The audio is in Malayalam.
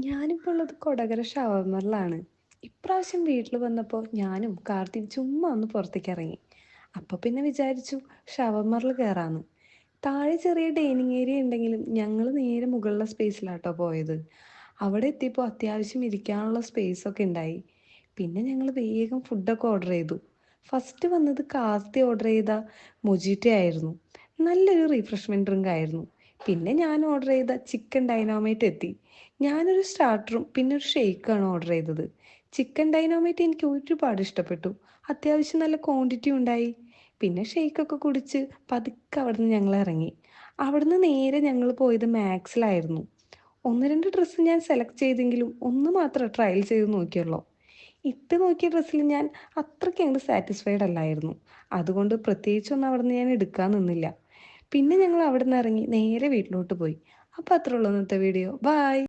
ഞാനിപ്പോൾ ഉള്ളത് കൊടകര ഷവർമറിലാണ്. ഇപ്രാവശ്യം വീട്ടിൽ വന്നപ്പോൾ ഞാനും കാർത്തിയും ചുമ്മാ ഒന്ന് പുറത്തേക്ക് ഇറങ്ങി. അപ്പൊ പിന്നെ വിചാരിച്ചു ഷവർമറിൽ കയറാന്ന്. താഴെ ചെറിയ ഡൈനിങ് ഏരിയ ഉണ്ടെങ്കിലും ഞങ്ങൾ നേരെ മുകളിലെ സ്പേസിലാട്ടോ പോയത്. അവിടെ എത്തിയപ്പോൾ അത്യാവശ്യം ഇരിക്കാനുള്ള സ്പേസ് ഒക്കെ ഉണ്ടായി. പിന്നെ ഞങ്ങൾ വേഗം ഫുഡൊക്കെ ഓർഡർ ചെയ്തു. ഫസ്റ്റ് വന്നത് കാർത്തി ഓർഡർ ചെയ്ത മൊജിറ്റോ ആയിരുന്നു. നല്ലൊരു റീഫ്രഷ്മെന്റ് ഡ്രിങ്ക് ആയിരുന്നു. പിന്നെ ഞാൻ ഓർഡർ ചെയ്ത ചിക്കൻ ഡൈനാമൈറ്റ് എത്തി. ഞാനൊരു സ്റ്റാർട്ടറും പിന്നെ ഒരു ഷെയ്ക്കാണ് ഓർഡർ ചെയ്തത്. ചിക്കൻ ഡൈനാമൈറ്റ് എനിക്ക് ഒരുപാട് ഇഷ്ടപ്പെട്ടു. അത്യാവശ്യം നല്ല ക്വാണ്ടിറ്റി ഉണ്ടായി. പിന്നെ ഷെയ്ക്കൊക്കെ കുടിച്ച് പതുക്കെ അവിടുന്ന് ഞങ്ങൾ ഇറങ്ങി. അവിടുന്ന് നേരെ ഞങ്ങൾ പോയത് മാക്സിലായിരുന്നു. ഒന്ന് രണ്ട് ഡ്രസ്സ് ഞാൻ സെലക്ട് ചെയ്തെങ്കിലും ഒന്ന് മാത്രം ട്രയൽ ചെയ്ത് നോക്കിയുള്ളൂ. ഇട്ട് നോക്കിയ ഡ്രസ്സിൽ ഞാൻ അത്രയ്ക്ക് അങ്ങോട്ട് സാറ്റിസ്ഫൈഡ് അല്ലായിരുന്നു. അതുകൊണ്ട് പ്രത്യേകിച്ചൊന്നും അവിടുന്ന് ഞാൻ എടുക്കാൻ നിന്നില്ല. പിന്നെ ഞങ്ങൾ അവിടെ നിന്ന് ഇറങ്ങി നേരെ വീട്ടിലോട്ട് പോയി. അപ്പോൾ അത്രേ ഉള്ളൂ ഇന്നത്തെ വീഡിയോ. ബൈ.